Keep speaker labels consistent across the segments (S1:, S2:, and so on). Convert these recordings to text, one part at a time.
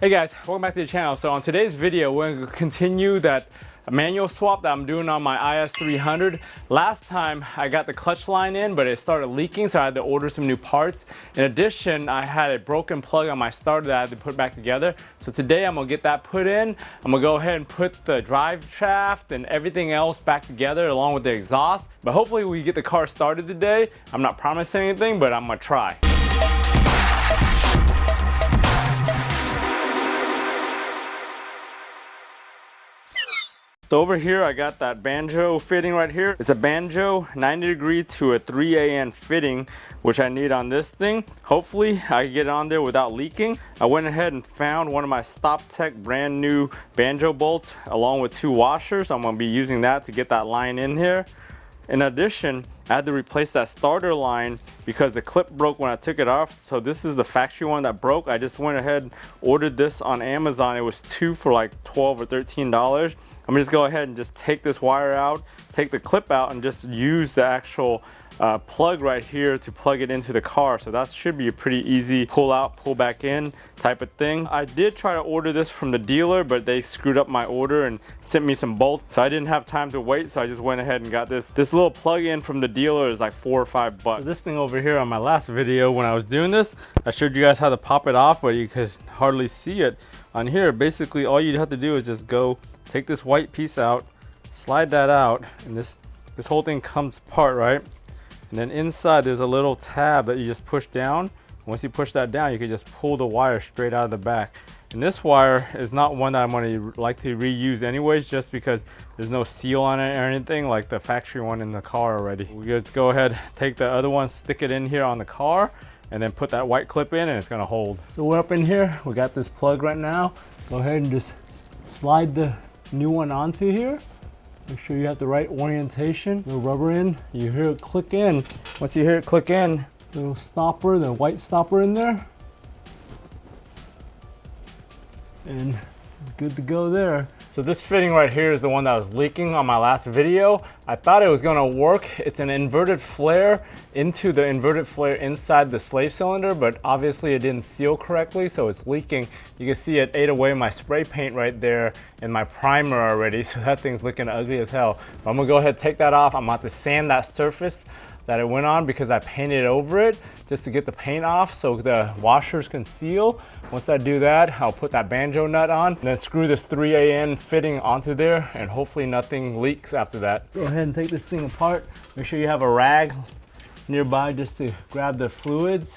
S1: Hey guys, welcome back to the channel. So on today's video, we're going to continue that manual swap that I'm doing on my IS300. Last time I got the clutch line in, but it started leaking, so I had to order some new parts. In addition, I had a broken plug on my starter that I had to put back together. So today I'm gonna get that put in. I'm gonna go ahead and put the drive shaft and everything else back together along with the exhaust. But hopefully we get the car started today. I'm not promising anything, but I'm gonna try. So over here I got that Banjo fitting right here. It's a Banjo 90 degree to a 3AN fitting, which I need on this thing. Hopefully I can get it on there without leaking. I went ahead and found one of my Stop Tech brand new Banjo bolts along with 2 washers. I'm gonna be using that to get that line in here. In addition, I had to replace that starter line because the clip broke when I took it off. So this is the factory one that broke. I just went ahead and ordered this on Amazon. It was 2 for like $12 or $13. I'm gonna just go ahead and just take this wire out, take the clip out, and just use the actual plug right here to plug it into the car. So that should be a pretty easy pull out, pull back in type of thing. I did try to order this from the dealer, but they screwed up my order and sent me some bolts. So I didn't have time to wait, so I just went ahead and got this. This little plug-in from the dealer is like $4 or $5. So this thing over here on my last video when I was doing this, I showed you guys how to pop it off, but you could hardly see it. On here, basically all you have to do is just go take this white piece out, slide that out, and this whole thing comes apart, right? And then inside there's a little tab that you just push down. Once you push that down, you can just pull the wire straight out of the back. And this wire is not one that I'm going to like to reuse anyways, just because there's no seal on it or anything like the factory one in the car already. We just go ahead, take the other one, stick it in here on the car, and then put that white clip in and it's going to hold. So we're up in here, we got this plug right now. Go ahead and just slide the new one onto here. Make sure you have the right orientation. The rubber in, you hear it click in. Once you hear it click in, little stopper, the white stopper in there. And it's good to go there. So this fitting right here is the one that was leaking on my last video. I thought it was gonna work. It's an inverted flare into the inverted flare inside the slave cylinder, but obviously it didn't seal correctly, so it's leaking. You can see it ate away my spray paint right there and my primer already, so that thing's looking ugly as hell. But I'm gonna go ahead and take that off. I'm about to sand that surface that it went on because I painted over it just to get the paint off so the washers can seal. Once I do that, I'll put that Banjo nut on and then screw this 3AN fitting onto there, and hopefully nothing leaks after that. Go ahead and take this thing apart. Make sure you have a rag nearby just to grab the fluids.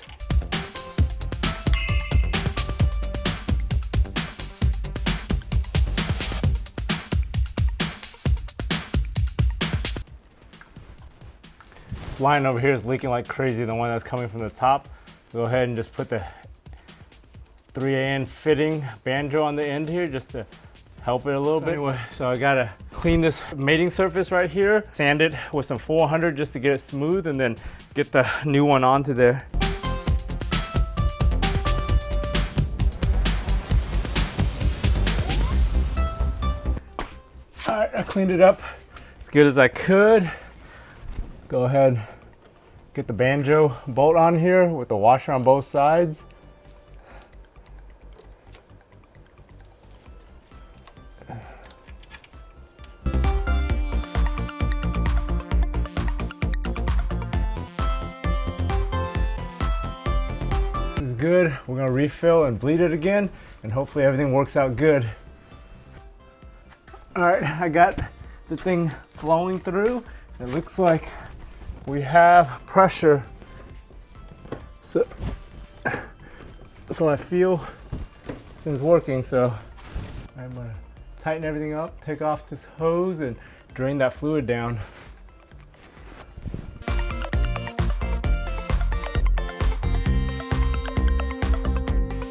S1: Line over here is leaking like crazy, the one that's coming from the top. Go ahead and just put the 3AN fitting Banjo on the end here just to help it a little bit. Anyway, so I gotta clean this mating surface right here, sand it with some 400 just to get it smooth, and then get the new one onto there. All right, I cleaned it up as good as I could. Go ahead, get the Banjo bolt on here with the washer on both sides. This is good. We're gonna refill and bleed it again, and hopefully everything works out good. All right, I got the thing flowing through. It looks like we have pressure, so I feel this thing's working. So I'm gonna tighten everything up, take off this hose, and drain that fluid down.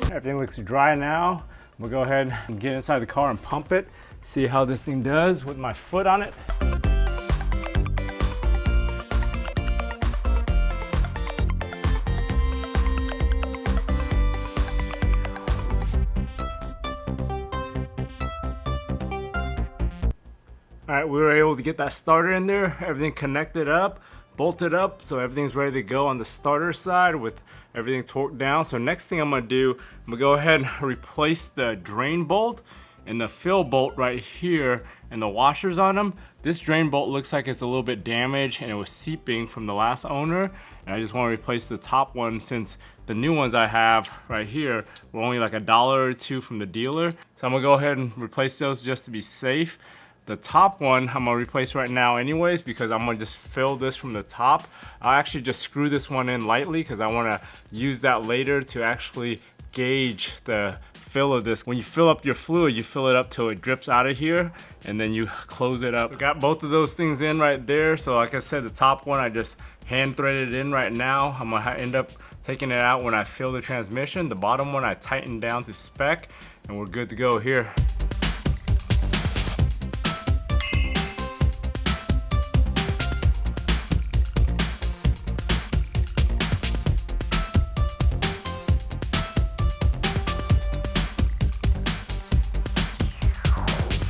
S1: Everything looks dry now. I'm gonna go ahead and get inside the car and pump it, see how this thing does with my foot on it. All right, we were able to get that starter in there, everything connected up, bolted up, so everything's ready to go on the starter side with everything torqued down. So next thing I'm gonna do, I'm gonna go ahead and replace the drain bolt and the fill bolt right here and the washers on them. This drain bolt looks like it's a little bit damaged and it was seeping from the last owner. And I just want to replace the top one since the new ones I have right here were only like $1 or $2 from the dealer. So I'm gonna go ahead and replace those just to be safe. The top one I'm gonna replace right now anyways because I'm gonna just fill this from the top. I'll actually just screw this one in lightly because I wanna use that later to actually gauge the fill of this. When you fill up your fluid, you fill it up till it drips out of here and then you close it up. So got both of those things in right there. So like I said, the top one I just hand threaded in right now. I'm gonna end up taking it out when I fill the transmission. The bottom one I tightened down to spec and we're good to go here.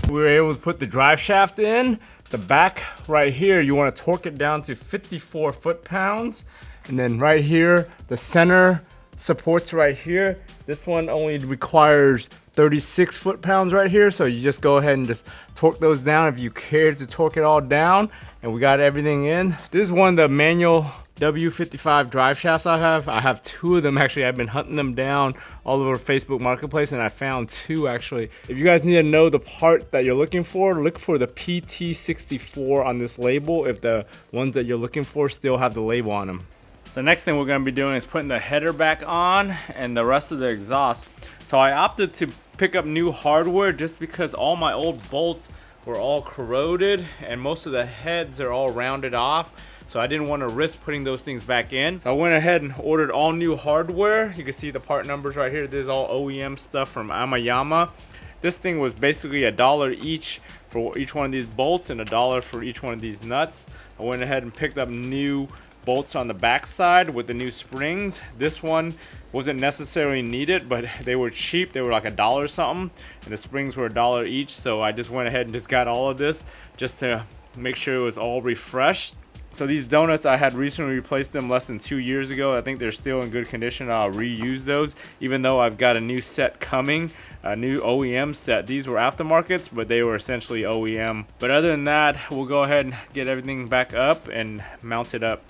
S1: We were able to put the drive shaft in. The back right here, you want to torque it down to 54 foot-pounds. And then right here, the center supports right here. This one only requires 36 foot-pounds right here. So you just go ahead and just torque those down if you care to torque it all down. And we got everything in. This is one of the manual W55 drive shafts I have. I have 2 of them actually. I've been hunting them down all over Facebook Marketplace and I found 2 actually. If you guys need to know the part that you're looking for, look for the PT64 on this label if the ones that you're looking for still have the label on them. So next thing we're going to be doing is putting the header back on and the rest of the exhaust. So I opted to pick up new hardware just because all my old bolts were all corroded and most of the heads are all rounded off. So I didn't want to risk putting those things back in. So I went ahead and ordered all new hardware. You can see the part numbers right here. This is all OEM stuff from Amayama. This thing was basically $1 each for each one of these bolts and $1 for each one of these nuts. I went ahead and picked up new bolts on the back side with the new springs. This one wasn't necessarily needed, but they were cheap. They were like $1 something and the springs were $1 each. So I just went ahead and just got all of this just to make sure it was all refreshed. So these donuts, I had recently replaced them less than 2 years ago. I think they're still in good condition. I'll reuse those, even though I've got a new set coming, a new OEM set. These were aftermarkets, but they were essentially OEM. But other than that, we'll go ahead and get everything back up and mount it up.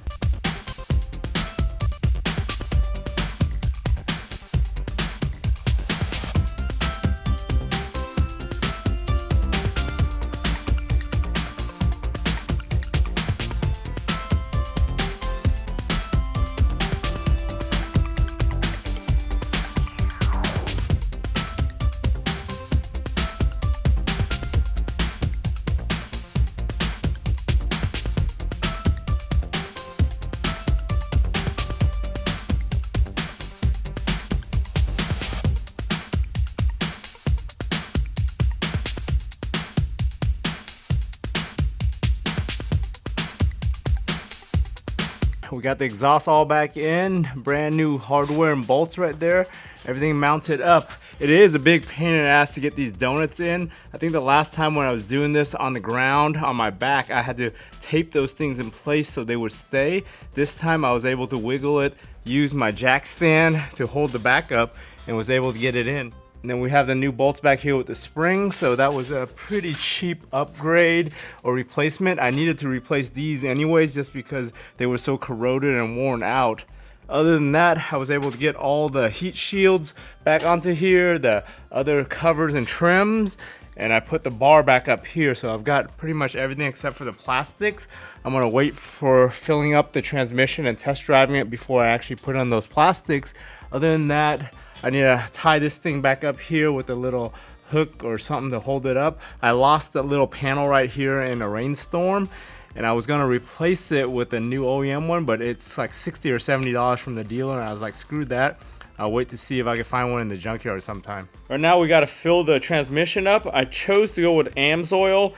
S1: We got the exhaust all back in, brand new hardware and bolts right there, everything mounted up. It is a big pain in the ass to get these donuts in. I think the last time when I was doing this on the ground on my back, I had to tape those things in place so they would stay. This time I was able to wiggle it, use my jack stand to hold the back up and was able to get it in. And then we have the new bolts back here with the springs, so that was a pretty cheap upgrade or replacement. I needed to replace these anyways just because they were so corroded and worn out. Other than that, I was able to get all the heat shields back onto here, the other covers and trims, and I put the bar back up here. So I've got pretty much everything except for the plastics. I'm gonna wait for filling up the transmission and test driving it before I actually put on those plastics. Other than that, I need to tie this thing back up here with a little hook or something to hold it up. I lost the little panel right here in a rainstorm and I was gonna replace it with a new OEM one, but it's like $60 or $70 from the dealer and I was like, screw that. I'll wait to see if I can find one in the junkyard sometime. Right now we gotta fill the transmission up. I chose to go with Amsoil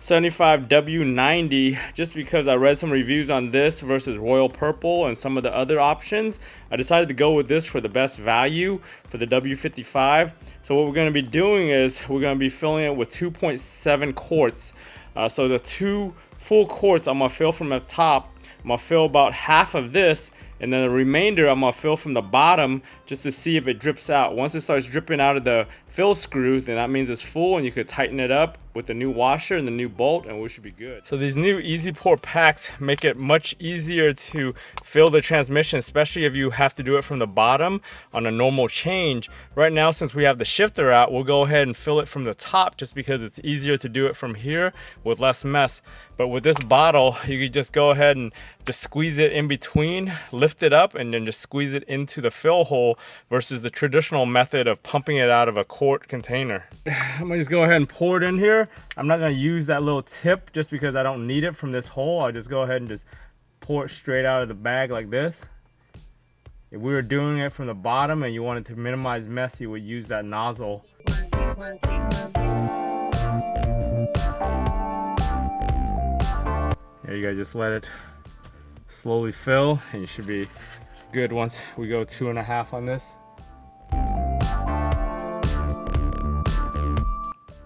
S1: 75W90 just because I read some reviews on this versus Royal Purple and some of the other options. I decided to go with this for the best value for the W55. So what we're going to be doing is we're going to be filling it with 2.7 quarts. So the 2 full quarts I'm going to fill from the top. I'm going to fill about half of this and then the remainder I'm gonna fill from the bottom just to see if it drips out. Once it starts dripping out of the fill screw, then that means it's full, and you could tighten it up with the new washer and the new bolt, and we should be good. So these new easy pour packs make it much easier to fill the transmission, especially if you have to do it from the bottom on a normal change. Right now, since we have the shifter out, we'll go ahead and fill it from the top just because it's easier to do it from here with less mess. But with this bottle, you can just go ahead and just squeeze it in between, lift it up, and then just squeeze it into the fill hole versus the traditional method of pumping it out of a quart container. I'm gonna just go ahead and pour it in here. I'm not gonna use that little tip just because I don't need it from this hole. I'll just go ahead and just pour it straight out of the bag like this. If we were doing it from the bottom and you wanted to minimize mess, you would use that nozzle. Yeah, you gotta just let it slowly fill, and you should be good once we go 2.5 on this.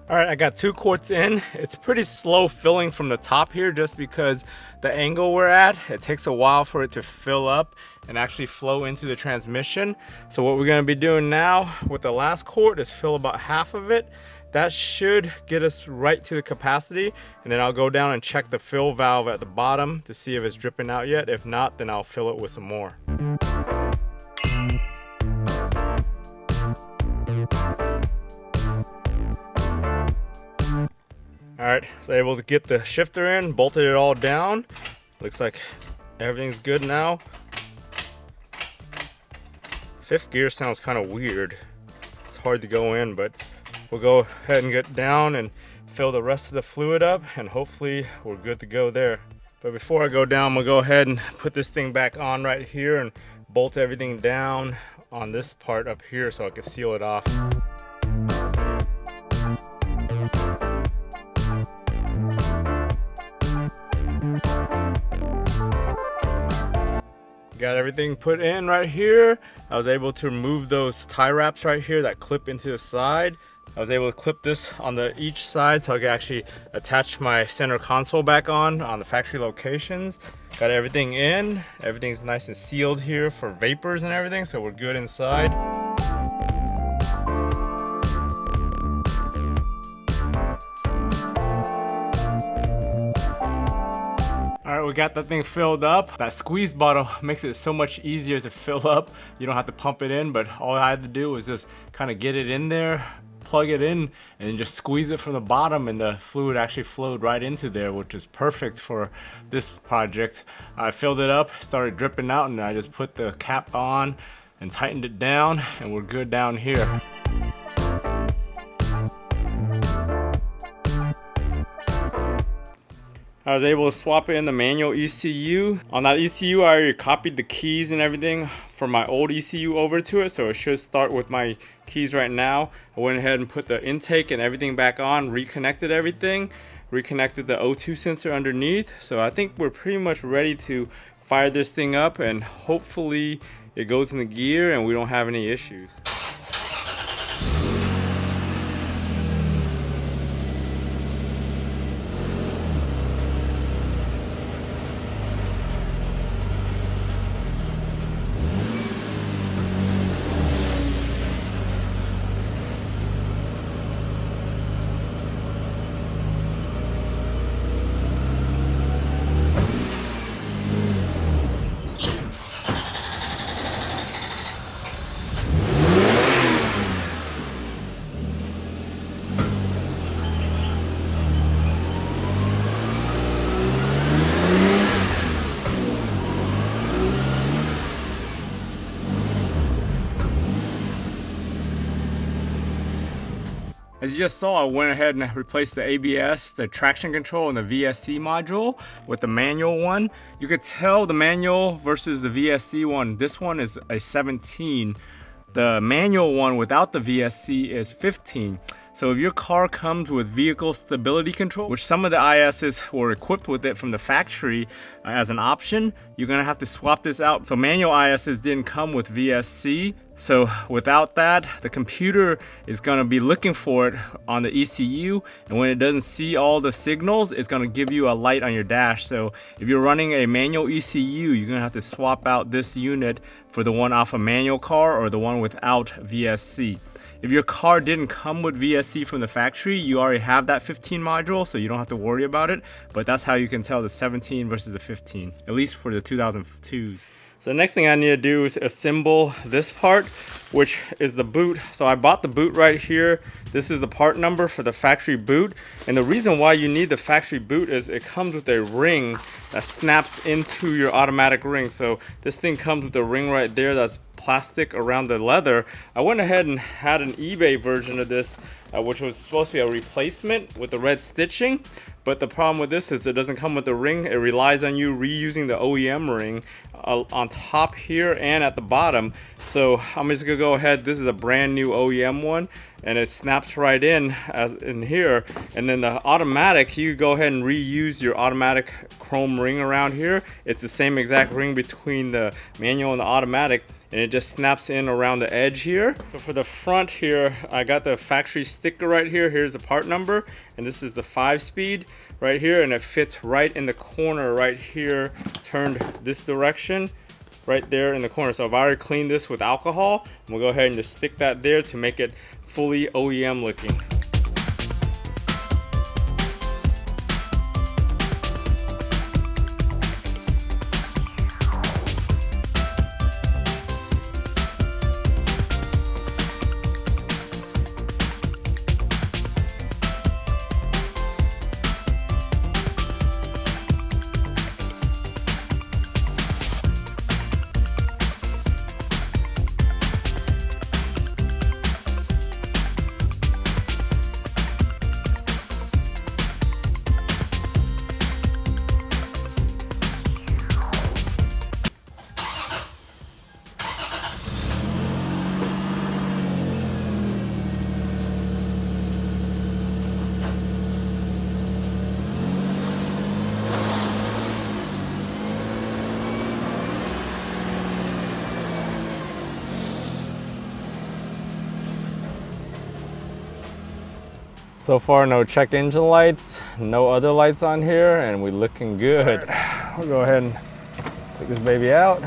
S1: All right, I got 2 quarts in. It's pretty slow filling from the top here just because the angle we're at, it takes a while for it to fill up and actually flow into the transmission. So what we're gonna be doing now with the last quart is fill about half of it. That should get us right to the capacity, and then I'll go down and check the fill valve at the bottom to see if it's dripping out yet. If not, then I'll fill it with some more. All right, so able to get the shifter in, bolted it all down. Looks like everything's good now. 5th gear sounds kind of weird. It's hard to go in, but we'll go ahead and get down and fill the rest of the fluid up, and hopefully we're good to go there. But before I go down, I'm gonna go ahead and put this thing back on right here and bolt everything down on this part up here so I can seal it off. Got everything put in right here. I was able to remove those tie wraps right here that clip into the side. I was able to clip this on each side so I could actually attach my center console back on the factory locations. Got everything in. Everything's nice and sealed here for vapors and everything, so we're good inside. All right, we got that thing filled up. That squeeze bottle makes it so much easier to fill up. You don't have to pump it in, but all I had to do was just kind of get it in there, plug it in, and then just squeeze it from the bottom, and the fluid actually flowed right into there, which is perfect for this project. I filled it up, started dripping out, and I just put the cap on and tightened it down, and we're good down here. I was able to swap it in the manual ECU. On that ECU, I already copied the keys and everything from my old ECU over to it, so it should start with my keys right now. I went ahead and put the intake and everything back on, reconnected everything, reconnected the O2 sensor underneath. So I think we're pretty much ready to fire this thing up, and hopefully it goes in the gear and we don't have any issues. As you just saw, I went ahead and replaced the ABS, the traction control, and the VSC module with the manual one. You could tell the manual versus the VSC one, this one is a 17. The manual one without the VSC is 15. So if your car comes with vehicle stability control, which some of the ISs were equipped with it from the factory as an option, you're gonna have to swap this out. So manual ISs didn't come with VSC. So without that, the computer is gonna be looking for it on the ECU, and when it doesn't see all the signals, it's gonna give you a light on your dash. So if you're running a manual ECU, you're gonna have to swap out this unit for the one off a manual car or the one without VSC. If your car didn't come with VSC from the factory, you already have that 15 module, so you don't have to worry about it. But that's how you can tell the 17 versus the 15, at least for the 2002s. So the next thing I need to do is assemble this part, which is the boot. So I bought the boot right here. This is the part number for the factory boot. And the reason why you need the factory boot is it comes with a ring that snaps into your automatic ring. So this thing comes with a ring right there that's plastic around the leather. I went ahead and had an eBay version of this, which was supposed to be a replacement with the red stitching. But the problem with this is it doesn't come with the ring. It relies on you reusing the OEM ring on top here and at the bottom. So I'm just gonna go ahead. This is a brand new OEM one, and it snaps right in here. And then the automatic, you go ahead and reuse your automatic chrome ring around here. It's the same exact ring between the manual and the automatic, and it just snaps in around the edge here. So for the front here, I got the factory sticker right here. Here's the part number, and this is the 5-speed right here, and it fits right in the corner right here, turned this direction right there in the corner. So I've already cleaned this with alcohol. I'm gonna go ahead and just stick that there to make it fully OEM looking. So far, no check engine lights, no other lights on here, and we're looking good. We'll go ahead and take this baby out.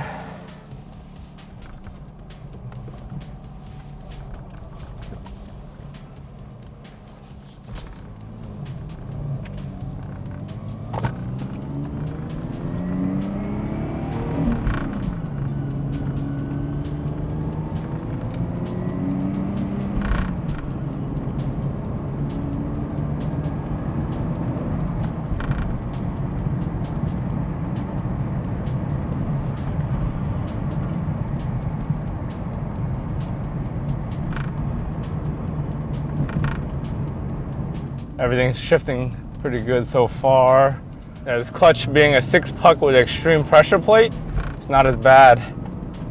S1: Everything's shifting pretty good so far. This clutch being a 6-puck with extreme pressure plate, it's not as bad.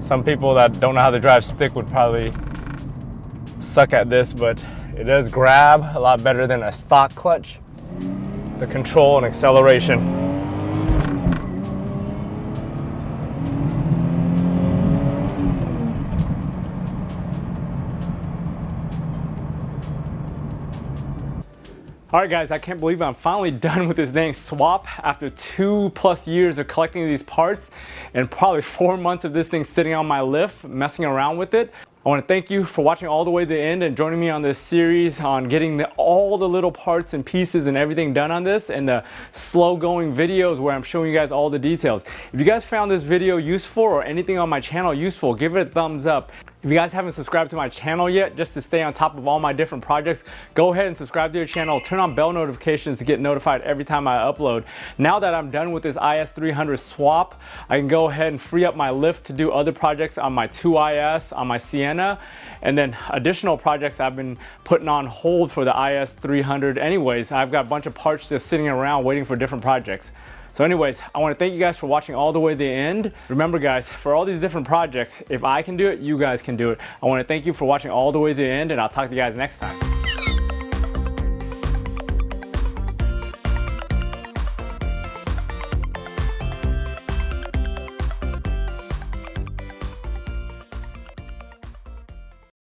S1: Some people that don't know how to drive stick would probably suck at this, but it does grab a lot better than a stock clutch. The control and acceleration. Alright guys, I can't believe I'm finally done with this dang swap after 2+ years of collecting these parts and probably 4 months of this thing sitting on my lift, messing around with it. I want to thank you for watching all the way to the end and joining me on this series on getting all the little parts and pieces and everything done on this, and the slow going videos where I'm showing you guys all the details. If you guys found this video useful or anything on my channel useful, give it a thumbs up. If you guys haven't subscribed to my channel yet, just to stay on top of all my different projects, go ahead and subscribe to your channel. Turn on bell notifications to get notified every time I upload. Now that I'm done with this IS300 swap, I can go ahead and free up my lift to do other projects on my 2IS, on my Sienna, and then additional projects I've been putting on hold for the IS300 anyways. I've got a bunch of parts just sitting around waiting for different projects. So anyways, I want to thank you guys for watching all the way to the end. Remember guys, for all these different projects, if I can do it, you guys can do it. I want to thank you for watching all the way to the end, and I'll talk to you guys next time.